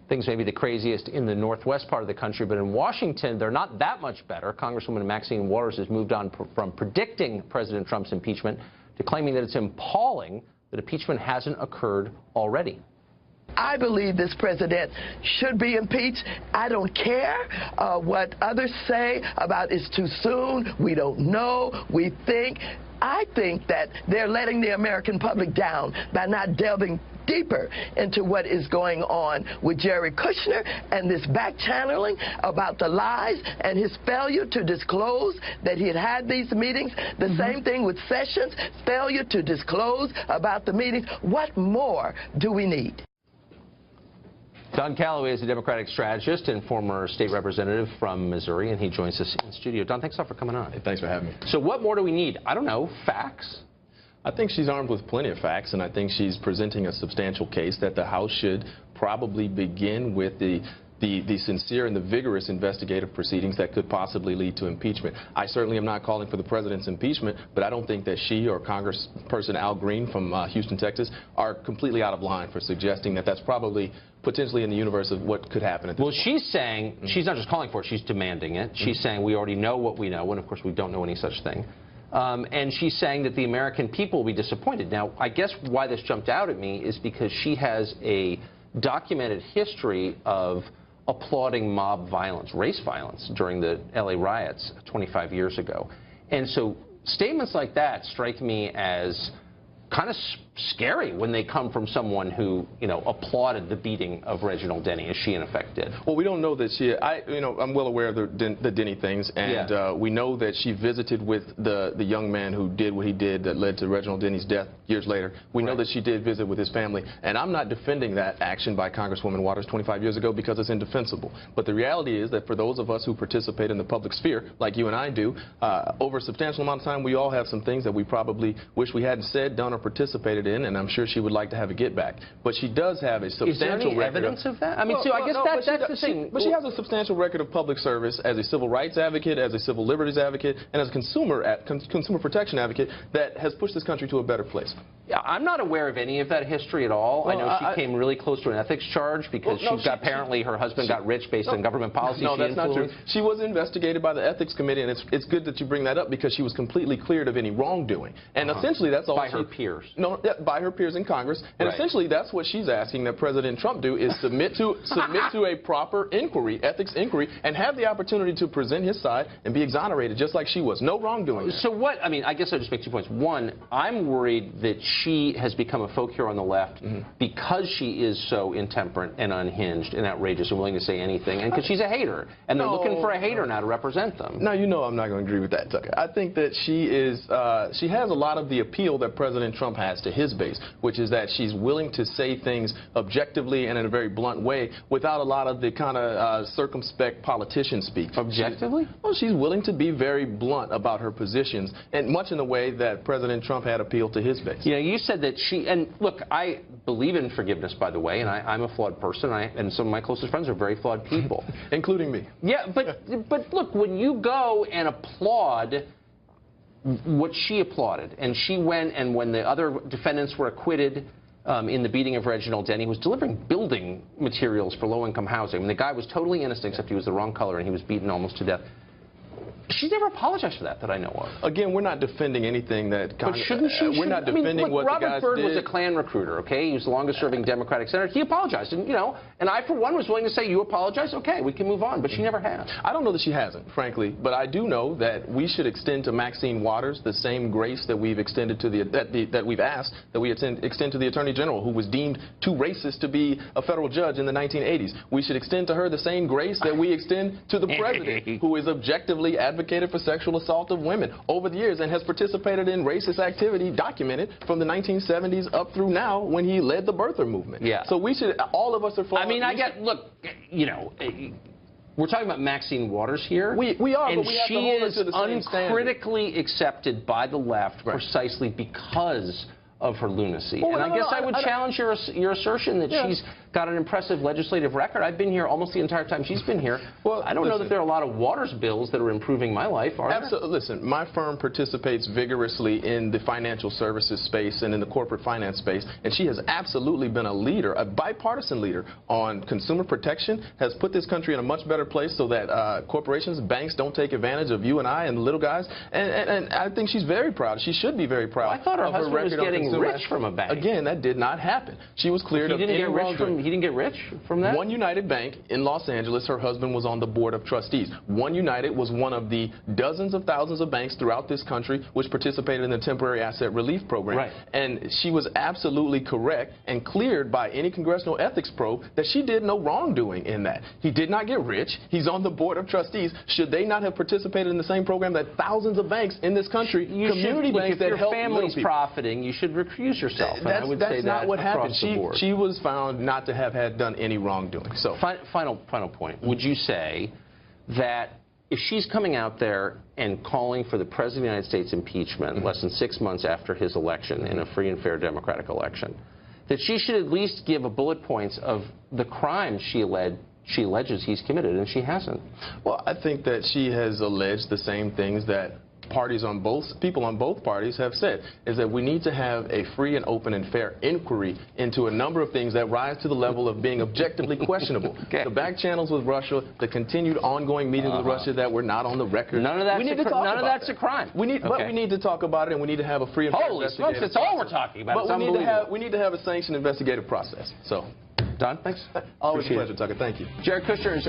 things may be the craziest in the northwest part of the country, but in Washington, they're not that much better. Congresswoman Maxine has moved on from predicting President Trump's impeachment to claiming that it's appalling that impeachment hasn't occurred already. I believe this president should be impeached. I don't care what others say about it's too soon, we don't know, we think. I think that they're letting the American public down by not delving deeper into what is going on with Jared Kushner and this back-channeling about the lies and his failure to disclose that he had had these meetings. The same thing with Sessions, failure to disclose about the meetings. What more do we need? Don Calloway is a Democratic strategist and former state representative from Missouri, and he joins us in studio. Don, thanks a lot for coming on. Hey, thanks for having me. So what more do we need? I don't know, facts? I think she's armed with plenty of facts, and I think she's presenting a substantial case that the House should probably begin with the sincere and the vigorous investigative proceedings that could possibly lead to impeachment. I certainly am not calling for the president's impeachment, but I don't think that she or Congressperson Al Green from Houston, Texas, are completely out of line for suggesting that that's probably potentially in the universe of what could happen at this point. She's saying, she's not just calling for it, she's demanding it. She's saying we already know what we know, and of course we don't know any such thing. And she's saying that the American people will be disappointed. Now, I guess why this jumped out at me is because she has a documented history of applauding mob violence, race violence, during the L.A. riots 25 years ago. And so statements like that strike me as kind of scary when they come from someone who, you know, applauded the beating of Reginald Denny, as she in effect did. Well, we don't know that she, I'm well aware of the Denny things, and we know that she visited with the young man who did what he did that led to Reginald Denny's death years later. We know that she did visit with his family, and I'm not defending that action by Congresswoman Waters 25 years ago because it's indefensible. But the reality is that for those of us who participate in the public sphere, like you and I do, over a substantial amount of time, we all have some things that we probably wish we hadn't said, done, or participated in, and I'm sure she would like to have a get back. But she does have a substantial record. Is there any evidence of that? I mean, I guess that's the thing. But she has a substantial record of public service as a civil rights advocate, as a civil liberties advocate, and as a consumer protection advocate that has pushed this country to a better place. Yeah, I'm not aware of any of that history at all. Well, I know she came really close to an ethics charge because apparently her husband got rich based on government policy. No, that's not true. She was investigated by the ethics committee, and it's good that you bring that up because she was completely cleared of any wrongdoing. And essentially that's all. By her peers. No, by her peers in Congress. And essentially that's what she's asking that President Trump do is submit to a proper inquiry, ethics inquiry, and have the opportunity to present his side and be exonerated just like she was. No wrongdoing. So what, I mean, I guess I'll just make 2 points. One, I'm worried that she has become a folk hero on the left because she is so intemperate and unhinged and outrageous and willing to say anything, and because she's a hater, and they're looking for a hater now to represent them. Now, you know I'm not going to agree with that, Tucker. I think that she has a lot of the appeal that President Trump has to his base, which is that she's willing to say things objectively and in a very blunt way without a lot of the kind of circumspect politician speak. Objectively? Well, she's willing to be very blunt about her positions, and much in the way that President Trump had appealed to his base. Yeah, you said that she, and look, I believe in forgiveness, by the way, and I'm a flawed person, and some of my closest friends are very flawed people. Including me. Yeah, but look, when you go and applaud what she applauded, and she went, and when the other defendants were acquitted in the beating of Reginald Denny, was delivering building materials for low-income housing. I mean, the guy was totally innocent except he was the wrong color and he was beaten almost to death. She's never apologized for that I know of. Again, we're not defending anything that But shouldn't she? We're not defending what the guys did. Robert Byrd was a Klan recruiter, okay? He was the longest-serving Democratic senator. He apologized, and, you know, and I, for one, was willing to say, you apologize? Okay, we can move on, but she never has. I don't know that she hasn't, frankly, but I do know that we should extend to Maxine Waters the same grace that we've extended to that we've asked that we extend to the Attorney General, who was deemed too racist to be a federal judge in the 1980s. We should extend to her the same grace that we extend to the president, who is objectively advocated for sexual assault of women over the years and has participated in racist activity documented from the 1970s up through now when he led the birther movement. Yeah. So we should, all of us are flawed. I mean, look, you know, we're talking about Maxine Waters here. We are, and but we have to hold her to the same standard. Uncritically accepted by the left precisely because of her lunacy. Well, and I guess I would challenge your assertion that she's got an impressive legislative record. I've been here almost the entire time she's been here. Well, I don't know that there are a lot of water bills that are improving my life, are there? Absolutely. Listen, my firm participates vigorously in the financial services space and in the corporate finance space, and she has absolutely been a leader, a bipartisan leader on consumer protection, has put this country in a much better place so that corporations, banks don't take advantage of you and I and the little guys, and I think she's very proud. She should be very proud. Well, I thought her husband was getting rich from a bank. Again, that did not happen. She was cleared of any wrongdoing. He didn't get rich from that? One United Bank in Los Angeles, her husband was on the board of trustees. One United was one of the dozens of thousands of banks throughout this country which participated in the temporary asset relief program. Right. And she was absolutely correct and cleared by any congressional ethics probe that she did no wrongdoing in that. He did not get rich. He's on the board of trustees. Should they not have participated in the same program that thousands of banks in this country, community banks that help little people? If your family's profiting, you should recuse yourself. That's not what happened. She was found not to have done any wrongdoing. So, final point. Would you say that if she's coming out there and calling for the President of the United States impeachment less than 6 months after his election in a free and fair democratic election, that she should at least give a bullet points of the crimes she alleges he's committed, and she hasn't? Well, I think that she has alleged the same things that people on both parties have said, is that we need to have a free and open and fair inquiry into a number of things that rise to the level of being objectively questionable. Okay. The back channels with Russia, the continued ongoing meetings with Russia that were not on the record. None of that's a crime. But we need to talk about it, and we need to have a free and fair investigative process. That's all we're talking about. But we need to have a sanctioned investigative process. So, Don, thanks. Always a pleasure, Tucker. Thank you. Jared Kushner is